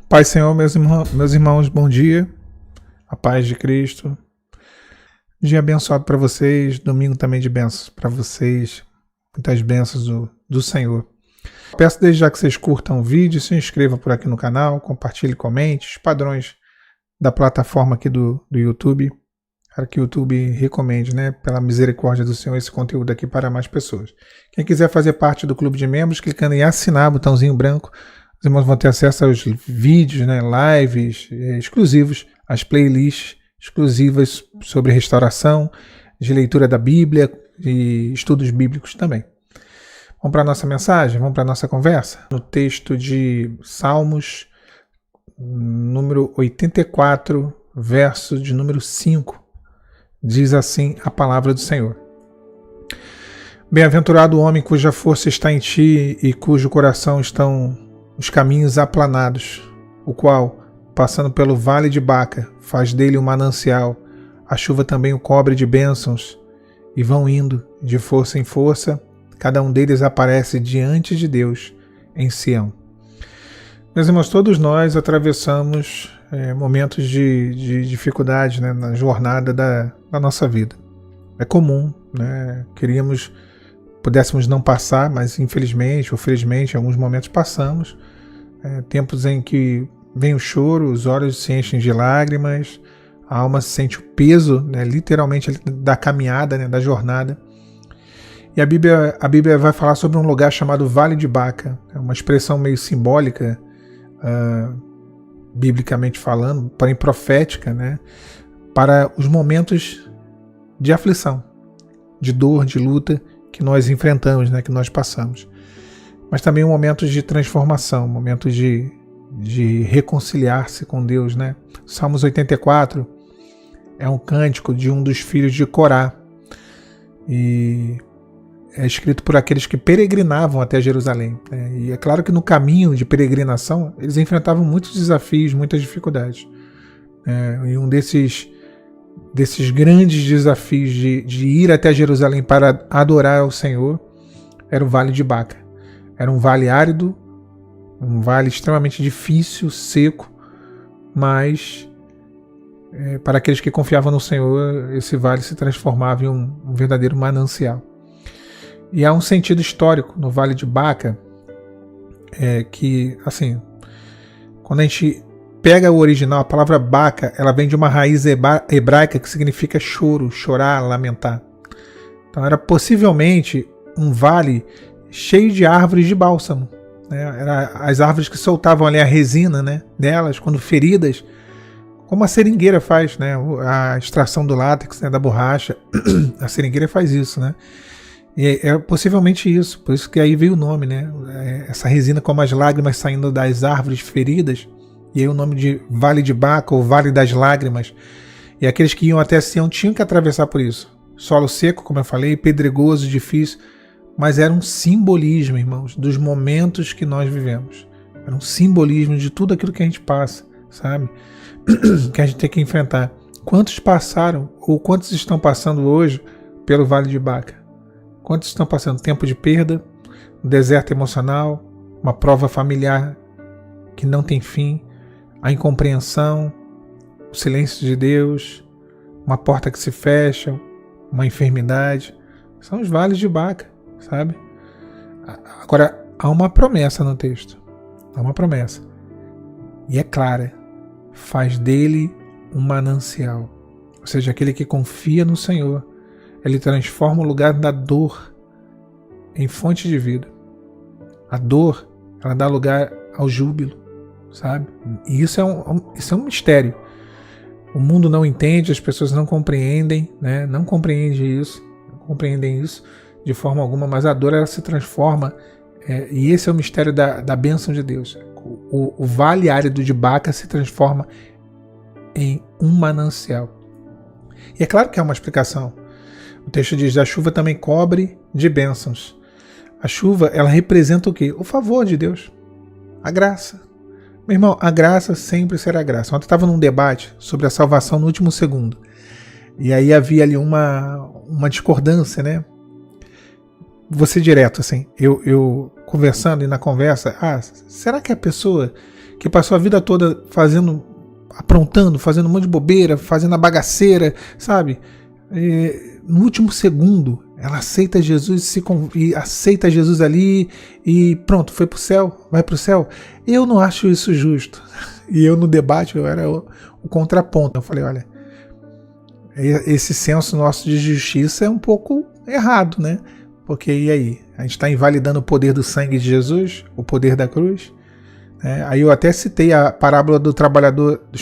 Pai Senhor, meus irmãos, bom dia. A paz de Cristo. Dia abençoado para vocês, domingo também de bênçãos para vocês. Muitas bênçãos do Senhor. Peço desde já que vocês curtam o vídeo, se inscrevam por aqui no canal, compartilhem, comente, os padrões da plataforma aqui do YouTube, para que o YouTube recomende, né, pela misericórdia do Senhor, esse conteúdo aqui para mais pessoas. Quem quiser fazer parte do clube de membros, clicando em assinar, botãozinho branco, os irmãos vão ter acesso aos vídeos, né, lives exclusivos, às playlists exclusivas sobre restauração, de leitura da Bíblia e estudos bíblicos também. Vamos para a nossa mensagem? Vamos para a nossa conversa? No texto de Salmos, número 84, verso de número 5, diz assim a palavra do Senhor. Bem-aventurado o homem cuja força está em ti e cujo coração estão os caminhos aplanados, o qual, passando pelo vale de Baca, faz dele um manancial, a chuva também o cobre de bênçãos, e vão indo, de força em força, cada um deles aparece diante de Deus em Sião. Meus irmãos, todos nós atravessamos momentos de dificuldade, né, na jornada da nossa vida. É comum, né? Pudéssemos não passar, mas infelizmente ou felizmente em alguns momentos passamos. Tempos em que vem o choro, os olhos se enchem de lágrimas, a alma sente o peso, né, literalmente da caminhada, né, da jornada. E a Bíblia vai falar sobre um lugar chamado Vale de Baca. É uma expressão meio simbólica, biblicamente falando, porém profética, né, para os momentos de aflição, de dor, de luta que nós enfrentamos, né, que nós passamos. Mas também momentos de transformação, momentos de reconciliar-se com Deus, né? Salmos 84 é um cântico de um dos filhos de Corá e é escrito por aqueles que peregrinavam até Jerusalém, né? E é claro que no caminho de peregrinação eles enfrentavam muitos desafios, muitas dificuldades. E um desses grandes desafios de ir até Jerusalém para adorar ao Senhor era o Vale de Baca. Era um vale árido, um vale extremamente difícil, seco, mas para aqueles que confiavam no Senhor, esse vale se transformava em um verdadeiro manancial. E há um sentido histórico no Vale de Baca, que, assim, quando a gente pega o original, a palavra Baca, ela vem de uma raiz hebraica que significa choro, chorar, lamentar. Então era possivelmente um vale cheio de árvores de bálsamo, né? Era as árvores que soltavam ali a resina, né, delas, quando feridas, como a seringueira faz, né, a extração do látex, né, da borracha. A seringueira faz isso, né? E é possivelmente isso, por isso que aí veio o nome, né? Essa resina como as lágrimas saindo das árvores feridas, e aí o nome de Vale de Baca ou Vale das Lágrimas. E aqueles que iam até Sião tinham que atravessar por isso. Solo seco, como eu falei, pedregoso, difícil, mas era um simbolismo, irmãos, dos momentos que nós vivemos. Era um simbolismo de tudo aquilo que a gente passa, sabe? Que a gente tem que enfrentar. Quantos passaram ou quantos estão passando hoje pelo Vale de Baca? Quantos estão passando tempo de perda, um deserto emocional, uma prova familiar que não tem fim, a incompreensão, o silêncio de Deus, uma porta que se fecha, uma enfermidade. São os vales de Baca, sabe? Agora, há uma promessa no texto. Há uma promessa. E é clara. Faz dele um manancial. Ou seja, aquele que confia no Senhor, ele transforma o lugar da dor em fonte de vida. A dor, ela dá lugar ao júbilo, sabe? E isso é um mistério. O mundo não entende, as pessoas não compreendem, né? Não compreendem isso de forma alguma, mas a dor ela se transforma, e esse é o mistério da bênção de Deus. O vale árido de Baca se transforma em um manancial. E é claro que há uma explicação. O texto diz: a chuva também cobre de bênçãos. A chuva, ela representa o quê? O favor de Deus, a graça. Meu irmão, a graça sempre será graça. Ontem eu estava num debate sobre a salvação no último segundo. E aí havia ali uma discordância, né? Vou ser direto, assim. Eu conversando e na conversa, será que a pessoa que passou a vida toda aprontando, fazendo um monte de bobeira, fazendo a bagaceira, sabe? No último segundo, ela aceita Jesus e aceita Jesus ali e pronto, foi pro céu, vai pro céu. Eu não acho isso justo. E eu no debate, eu era o contraponto. Eu falei, olha, esse senso nosso de justiça é um pouco errado, né? Porque e aí? A gente está invalidando o poder do sangue de Jesus, o poder da cruz. Aí eu até citei a parábola dos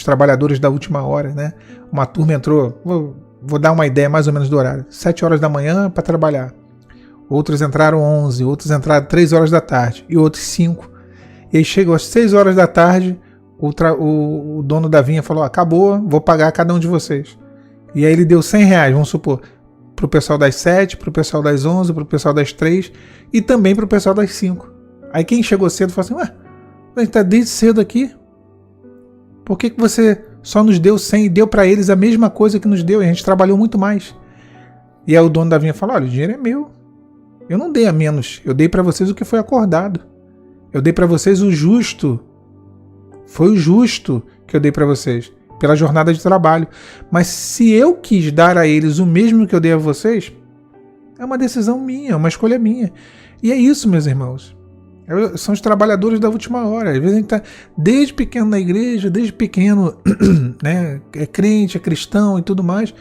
trabalhadores da última hora, né? Uma turma entrou, vou dar uma ideia mais ou menos do horário, 7 horas da manhã para trabalhar. Outros entraram 11, outros entraram 3 horas da tarde e outros 5. E aí chegou às 6 horas da tarde, o dono da vinha falou, acabou, vou pagar cada um de vocês. E aí ele deu R$100, vamos supor, para o pessoal das 7, para o pessoal das 11, para o pessoal das 3 e também para o pessoal das 5. Aí quem chegou cedo falou assim, a gente está desde cedo aqui. Por que você só nos deu 100 e deu para eles a mesma coisa que nos deu? E a gente trabalhou muito mais. E aí o dono da vinha falou, olha, o dinheiro é meu. Eu não dei a menos. Eu dei para vocês o que foi acordado. Eu dei para vocês o justo. Foi o justo que eu dei para vocês. Pela jornada de trabalho. Mas se eu quis dar a eles o mesmo que eu dei a vocês, é uma decisão minha, é uma escolha minha. E é isso, meus irmãos. São os trabalhadores da última hora. Às vezes a gente está desde pequeno na igreja, desde pequeno, né, é crente, é cristão e tudo mais.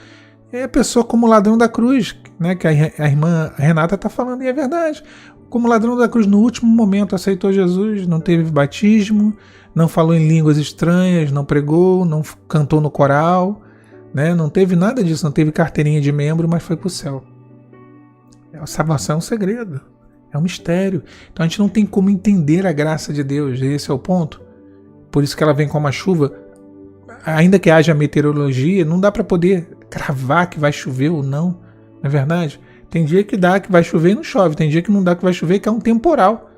É a pessoa como ladrão da cruz, né, que a irmã Renata está falando, e é verdade. Como ladrão da cruz, no último momento aceitou Jesus, não teve batismo, não falou em línguas estranhas, não pregou, não cantou no coral, né, não teve nada disso, não teve carteirinha de membro, mas foi para o céu. A salvação é um segredo. É um mistério. Então a gente não tem como entender a graça de Deus. Esse é o ponto. Por isso que ela vem como a chuva. Ainda que haja meteorologia, não dá para poder cravar que vai chover ou não. Não é verdade? Tem dia que dá que vai chover e não chove. Tem dia que não dá que vai chover e que é um temporal.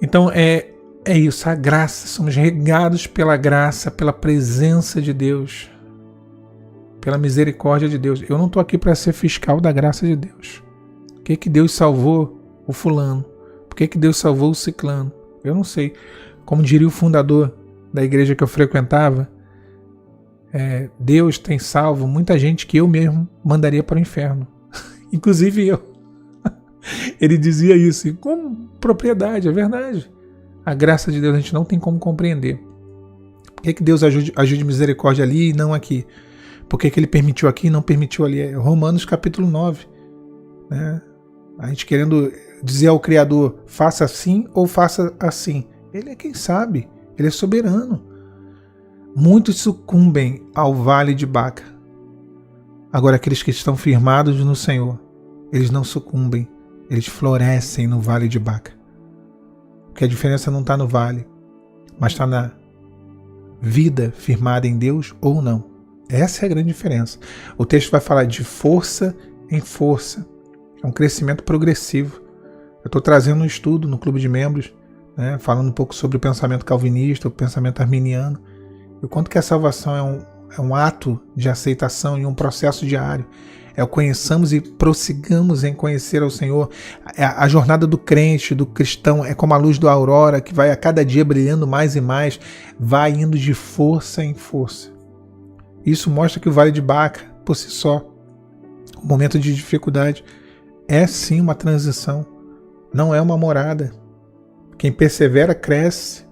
Então é isso. A graça. Somos regados pela graça, pela presença de Deus. Pela misericórdia de Deus. Eu não estou aqui para ser fiscal da graça de Deus. Por que Deus salvou o fulano? Por que Deus salvou o ciclano? Eu não sei. Como diria o fundador da igreja que eu frequentava, Deus tem salvo muita gente que eu mesmo mandaria para o inferno. Inclusive eu. Ele dizia isso com propriedade, é verdade. A graça de Deus a gente não tem como compreender. Por que Deus ajude misericórdia ali e não aqui? Por que Ele permitiu aqui e não permitiu ali? É Romanos capítulo 9. Né? A gente querendo dizer ao Criador, faça assim ou faça assim. Ele é quem sabe, ele é soberano. Muitos sucumbem ao vale de Baca. Agora aqueles que estão firmados no Senhor, eles não sucumbem, eles florescem no vale de Baca. Porque a diferença não está no vale, mas está na vida firmada em Deus ou não. Essa é a grande diferença. O texto vai falar de força em força. É um crescimento progressivo. Eu estou trazendo um estudo no clube de membros, né, falando um pouco sobre o pensamento calvinista, o pensamento arminiano, e o quanto que a salvação é um ato de aceitação e um processo diário. É o conheçamos e prossigamos em conhecer ao Senhor. A jornada do crente, do cristão, é como a luz da aurora, que vai a cada dia brilhando mais e mais, vai indo de força em força. Isso mostra que o Vale de Baca, por si só, o momento de dificuldade, é sim uma transição, não é uma morada. Quem persevera cresce.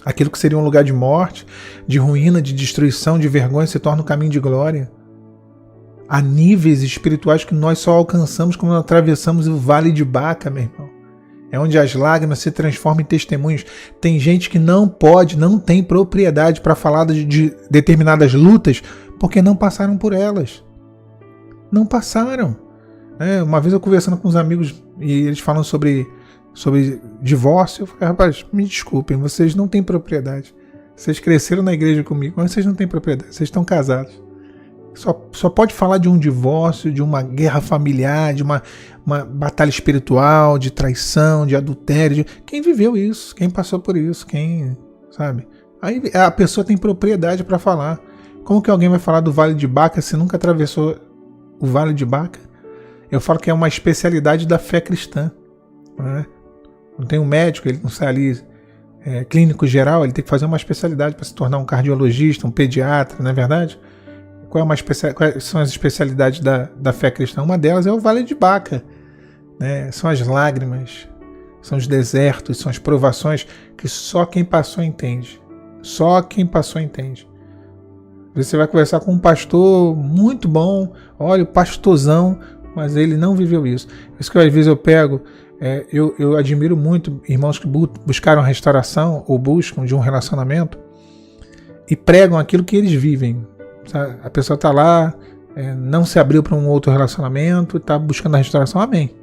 Aquilo que seria um lugar de morte, de ruína, de destruição, de vergonha, se torna um caminho de glória. Há níveis espirituais que nós só alcançamos quando atravessamos o Vale de Baca, meu irmão. É onde as lágrimas se transformam em testemunhos. Tem gente que não tem propriedade para falar de determinadas lutas, porque não passaram por elas. Não passaram. Uma vez eu conversando com uns amigos e eles falam sobre divórcio, eu falei, rapaz, me desculpem, vocês não têm propriedade. Vocês cresceram na igreja comigo, mas vocês não têm propriedade, vocês estão casados. Só pode falar de um divórcio, de uma guerra familiar, de uma batalha espiritual, de traição, de adultério. Quem viveu isso, quem passou por isso, quem, sabe? Aí a pessoa tem propriedade para falar. Como que alguém vai falar do Vale de Baca se nunca atravessou o Vale de Baca? Eu falo que é uma especialidade da fé cristã. Né? Não tem um médico, ele não sai ali clínico geral, ele tem que fazer uma especialidade para se tornar um cardiologista, um pediatra, não é verdade? Quais são as especialidades da fé cristã? Uma delas é o Vale de Baca, né? São as lágrimas, são os desertos, são as provações que só quem passou entende. Só quem passou entende. Você vai conversar com um pastor muito bom, olha, o pastorzão, mas ele não viveu isso. Isso que às vezes eu pego, eu admiro muito irmãos que buscaram a restauração ou buscam de um relacionamento e pregam aquilo que eles vivem. Sabe? A pessoa está lá, não se abriu para um outro relacionamento, está buscando a restauração, amém.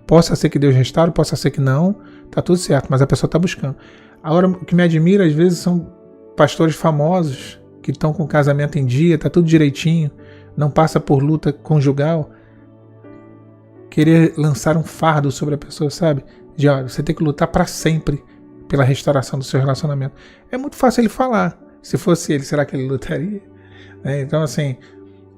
Possa ser que Deus restaure, possa ser que não, está tudo certo, mas a pessoa está buscando. Agora, o que me admira às vezes são pastores famosos que estão com o casamento em dia, está tudo direitinho, não passa por luta conjugal, querer lançar um fardo sobre a pessoa, sabe? De, olha, você tem que lutar para sempre pela restauração do seu relacionamento. É muito fácil ele falar. Se fosse ele, será que ele lutaria? Então, assim,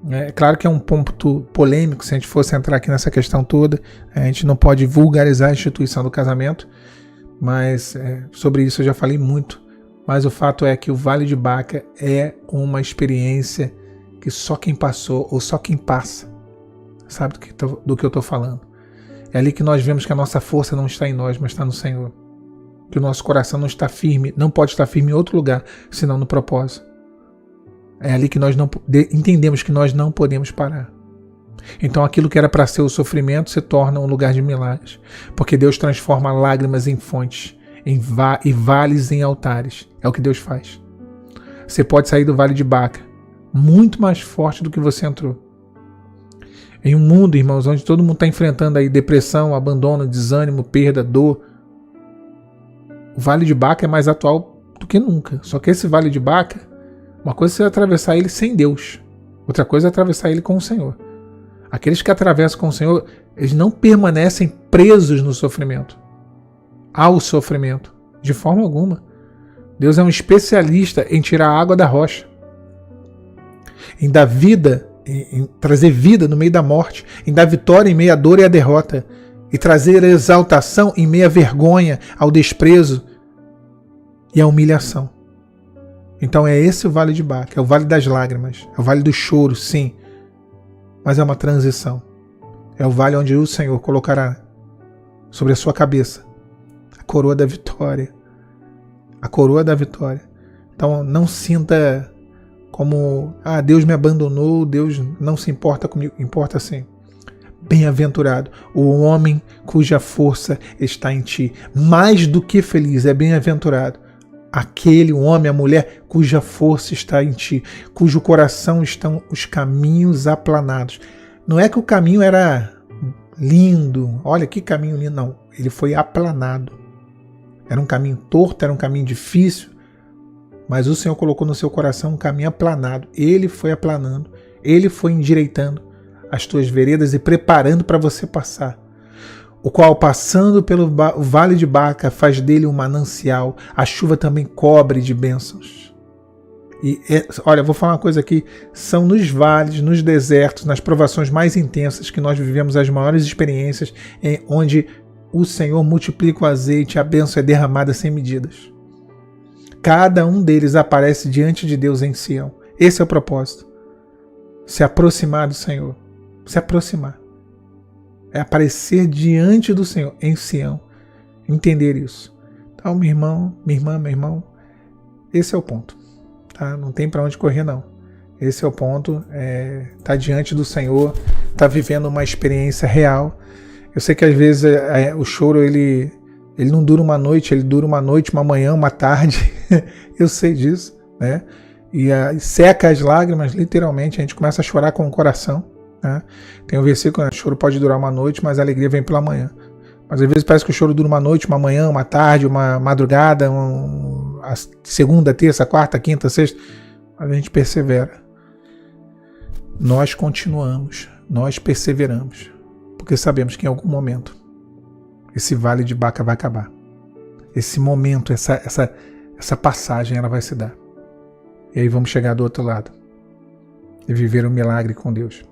é claro que é um ponto polêmico se a gente fosse entrar aqui nessa questão toda. A gente não pode vulgarizar a instituição do casamento, mas sobre isso eu já falei muito. Mas o fato é que o Vale de Baca é uma experiência que só quem passou ou só quem passa sabe do que eu estou falando. É ali que nós vemos que a nossa força não está em nós, mas está no Senhor. Que o nosso coração não está firme, não pode estar firme em outro lugar, senão no propósito. É ali que nós entendemos que nós não podemos parar. Então aquilo que era para ser o sofrimento se torna um lugar de milagres. Porque Deus transforma lágrimas em fontes e vales em altares. É o que Deus faz. Você pode sair do Vale de Baca muito mais forte do que você entrou. Em um mundo, irmãos, onde todo mundo está enfrentando aí depressão, abandono, desânimo, perda, dor, o Vale de Baca é mais atual do que nunca. Só que esse Vale de Baca, uma coisa é você atravessar ele sem Deus, outra coisa é atravessar ele com o Senhor. Aqueles que atravessam com o Senhor, eles não permanecem presos no sofrimento, ao sofrimento, de forma alguma. Deus é um especialista em tirar a água da rocha, em dar vida, em trazer vida no meio da morte, em dar vitória em meio à dor e à derrota, e trazer exaltação em meio à vergonha, ao desprezo e à humilhação. Então é esse o Vale de Baca, é o Vale das Lágrimas, é o Vale do Choro, sim, mas é uma transição. É o vale onde o Senhor colocará sobre a sua cabeça a coroa da vitória. A coroa da vitória. Então não sinta como, Deus me abandonou, Deus não se importa comigo. Importa sim. Bem-aventurado o homem cuja força está em ti. Mais do que feliz, é bem-aventurado aquele homem, a mulher cuja força está em ti, cujo coração estão os caminhos aplanados. Não é que o caminho era lindo, olha que caminho lindo, não. Ele foi aplanado. Era um caminho torto, era um caminho difícil, mas o Senhor colocou no seu coração um caminho aplanado. Ele foi aplanando, ele foi endireitando as tuas veredas e preparando para você passar. O qual, passando pelo Vale de Baca, faz dele um manancial. A chuva também cobre de bênçãos. E olha, vou falar uma coisa aqui. São nos vales, nos desertos, nas provações mais intensas que nós vivemos as maiores experiências, onde o Senhor multiplica o azeite, a bênção é derramada sem medidas. Cada um deles aparece diante de Deus em Sião. Esse é o propósito. Se aproximar do Senhor. Se aproximar. É aparecer diante do Senhor, em Sião. Entender isso. Então, meu irmão, minha irmã, meu irmão, esse é o ponto. Tá? Não tem para onde correr, não. Esse é o ponto. Tá diante do Senhor, tá vivendo uma experiência real. Eu sei que às vezes o choro, ele não dura uma noite, ele dura uma noite, uma manhã, uma tarde. Eu sei disso, né? E seca as lágrimas, literalmente, a gente começa a chorar com o coração. Né? Tem um versículo, né? O choro pode durar uma noite, mas a alegria vem pela manhã. Mas às vezes parece que o choro dura uma noite, uma manhã, uma tarde, uma madrugada, a segunda, terça, quarta, quinta, sexta. Mas a gente persevera. Nós continuamos, nós perseveramos, porque sabemos que em algum momento esse Vale de Baca vai acabar. Esse momento, essa passagem, ela vai se dar. E aí vamos chegar do outro lado e viver um milagre com Deus.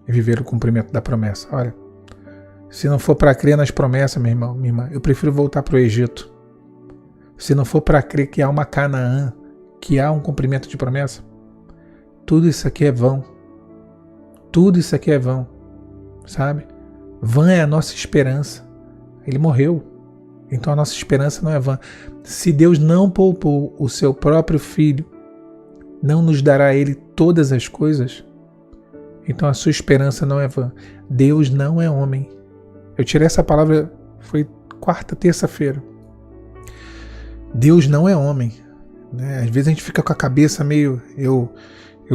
E viver o cumprimento da promessa. Olha, se não for para crer nas promessas, meu irmão, minha irmã, eu prefiro voltar para o Egito. se não for para crer que há uma Canaã, que há um cumprimento de promessa, tudo isso aqui é vão. Tudo isso aqui é vão, sabe? Vã é a nossa esperança. Ele morreu, então a nossa esperança não é vã. Se Deus não poupou o seu próprio Filho, não nos dará Ele todas as coisas? Então a sua esperança não é vã. Deus não é homem. Eu tirei essa palavra, foi quarta, terça-feira. Deus não é homem, né? Às vezes a gente fica com a cabeça meio... Eu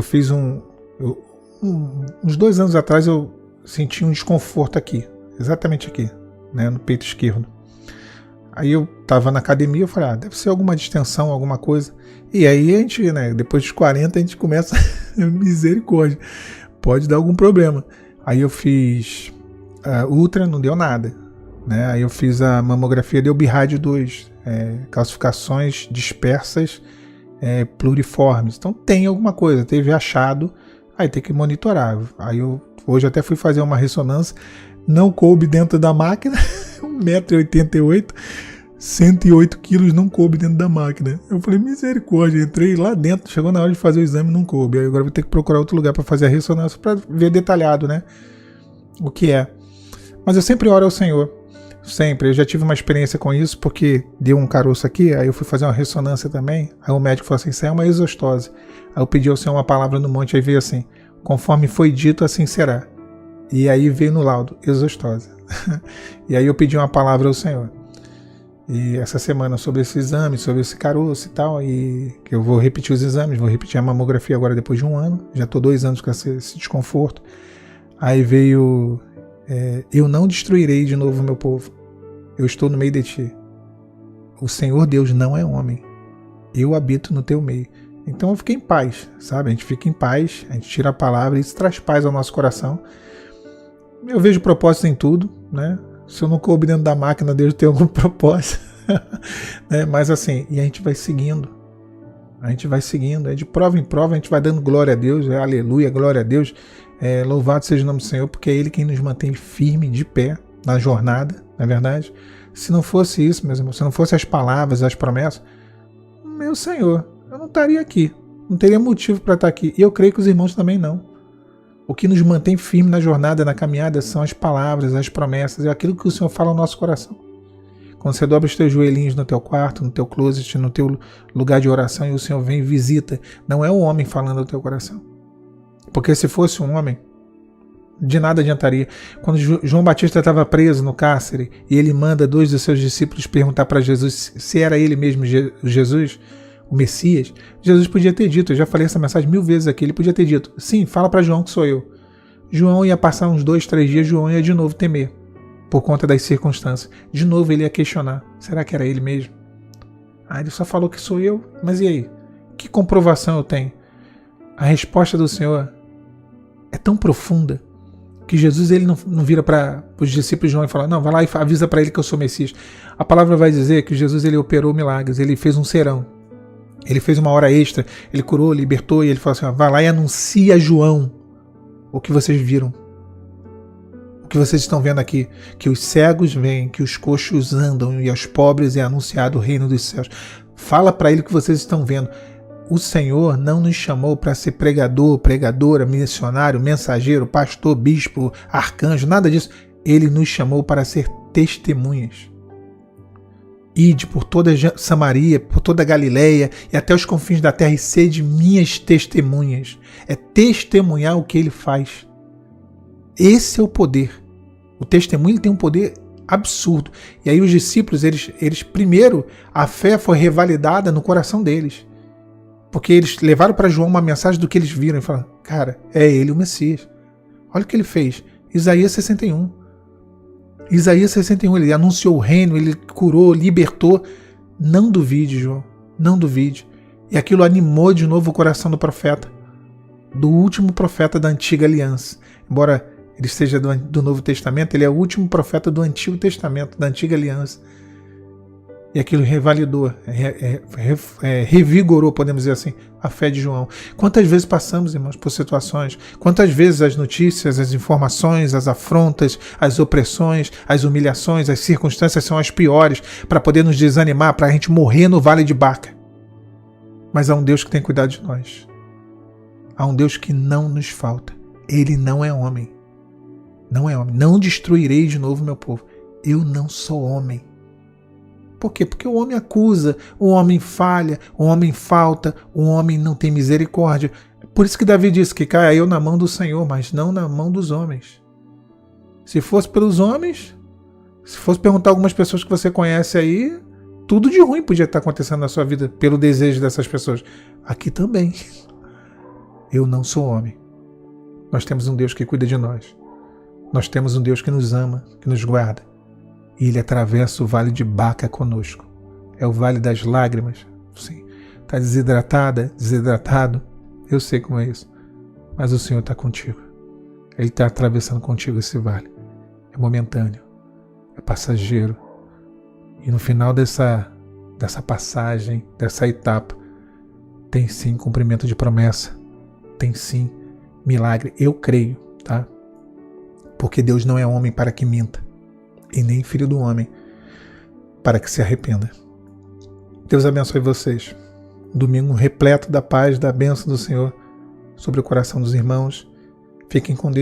fiz uns 2 anos atrás eu senti um desconforto aqui, exatamente aqui, né, no peito esquerdo. Aí eu tava na academia, eu falei, deve ser alguma distensão, alguma coisa. E aí a gente, né, depois dos 40 a gente começa, misericórdia, pode dar algum problema. Aí eu fiz ultra, não deu nada, né? Aí eu fiz a mamografia, deu BIRAD 2, calcificações dispersas pluriformes. Então tem alguma coisa, teve achado, aí tem que monitorar. Aí eu hoje até fui fazer uma ressonância, não coube dentro da máquina, 1,88 m, 108 quilos, não coube dentro da máquina. Eu falei, misericórdia, entrei lá dentro, chegou na hora de fazer o exame, não coube. Aí agora vou ter que procurar outro lugar para fazer a ressonância, para ver detalhado, né, o que é. Mas eu sempre oro ao Senhor, sempre. Eu já tive uma experiência com isso, porque deu um caroço aqui, aí eu fui fazer uma ressonância também, aí o médico falou assim, isso é uma exostose. Aí eu pedi ao Senhor uma palavra no monte, aí veio assim, conforme foi dito, assim será. E aí veio no laudo, exostose. E aí eu pedi uma palavra ao Senhor. E essa semana sobre esse exame, sobre esse caroço e tal, e que eu vou repetir os exames, vou repetir a mamografia agora depois de 1 ano, já estou 2 anos com esse desconforto. Aí veio, eu não destruirei de novo o meu povo, eu estou no meio de ti. O Senhor Deus não é homem, eu habito no teu meio. Então eu fiquei em paz, sabe? A gente fica em paz, a gente tira a palavra, isso traz paz ao nosso coração. Eu vejo propósito em tudo, né? Se eu não coube dentro da máquina, Deus tem algum propósito. Né? Mas assim, e a gente vai seguindo. A gente vai seguindo. De prova em prova, a gente vai dando glória a Deus. Aleluia, glória a Deus. Louvado seja o nome do Senhor, porque é Ele quem nos mantém firme, de pé, na jornada, não é verdade? Se não fosse isso, meus irmãos, se não fosse as palavras, as promessas, meu Senhor, eu não estaria aqui. Não teria motivo para estar aqui. E eu creio que os irmãos também não. O que nos mantém firme na jornada, na caminhada, são as palavras, as promessas, é aquilo que o Senhor fala no nosso coração. Quando você dobra os teus joelhinhos no teu quarto, no teu closet, no teu lugar de oração, e o Senhor vem e visita, não é o homem falando no teu coração. Porque se fosse um homem, de nada adiantaria. Quando João Batista estava preso no cárcere, e ele manda 2 dos seus discípulos perguntar para Jesus se era ele mesmo Jesus, o Messias, Jesus podia ter dito, eu já falei essa mensagem 1000 vezes aqui, ele podia ter dito, sim, fala para João que sou eu. João ia passar uns 2, 3 dias, João ia de novo temer, por conta das circunstâncias. De novo ele ia questionar, será que era ele mesmo? Ele só falou que sou eu, mas e aí? Que comprovação eu tenho? A resposta do Senhor é tão profunda, que Jesus ele não vira para os discípulos de João e fala, não, vai lá e avisa para ele que eu sou Messias. A palavra vai dizer que Jesus ele operou milagres, ele fez um serão. Ele fez uma hora extra, ele curou, libertou, e ele falou assim, vai lá e anuncia a João o que vocês viram. O que vocês estão vendo aqui, que os cegos vêm, que os coxos andam, e aos pobres é anunciado o reino dos céus. Fala para ele o que vocês estão vendo. O Senhor não nos chamou para ser pregador, pregadora, missionário, mensageiro, pastor, bispo, arcanjo, nada disso. Ele nos chamou para ser testemunhas. Ide por toda Samaria, por toda a Galileia e até os confins da terra e sede minhas testemunhas. É testemunhar o que ele faz. Esse é o poder. O testemunho tem um poder absurdo. E aí os discípulos, eles primeiro, a fé foi revalidada no coração deles. Porque eles levaram para João uma mensagem do que eles viram e falaram, cara, é ele o Messias. Olha o que ele fez. Isaías 61. Isaías 61, ele anunciou o reino, ele curou, libertou. Não duvide, João, não duvide. E aquilo animou de novo o coração do profeta, do último profeta da antiga aliança. Embora ele seja do Novo Testamento, ele é o último profeta do Antigo Testamento, da antiga aliança. E aquilo revalidou, revigorou, podemos dizer assim, a fé de João. Quantas vezes passamos, irmãos, por situações, quantas vezes as notícias, as informações, as afrontas, as opressões, as humilhações, as circunstâncias são as piores para poder nos desanimar, para a gente morrer no vale de Baca. Mas há um Deus que tem cuidado de nós. Há um Deus que não nos falta. Ele não é homem. Não é homem. Não destruirei de novo meu povo. Eu não sou homem. Por quê? Porque o homem acusa, o homem falha, o homem falta, o homem não tem misericórdia. Por isso que Davi disse que caiu na mão do Senhor, mas não na mão dos homens. Se fosse pelos homens, se fosse perguntar a algumas pessoas que você conhece aí, tudo de ruim podia estar acontecendo na sua vida pelo desejo dessas pessoas. Aqui também. Eu não sou homem. Nós temos um Deus que cuida de nós. Nós temos um Deus que nos ama, que nos guarda. E Ele atravessa o vale de Baca conosco. É o vale das lágrimas. Sim. Está desidratado. Eu sei como é isso. Mas o Senhor está contigo. Ele está atravessando contigo esse vale. É momentâneo. É passageiro. E no final dessa passagem, dessa etapa, tem sim cumprimento de promessa. Tem sim milagre. Eu creio, tá? Porque Deus não é homem para que minta. E nem filho do homem para que se arrependa. Deus abençoe vocês. Um domingo repleto da paz, da bênção do Senhor sobre o coração dos irmãos. Fiquem com Deus.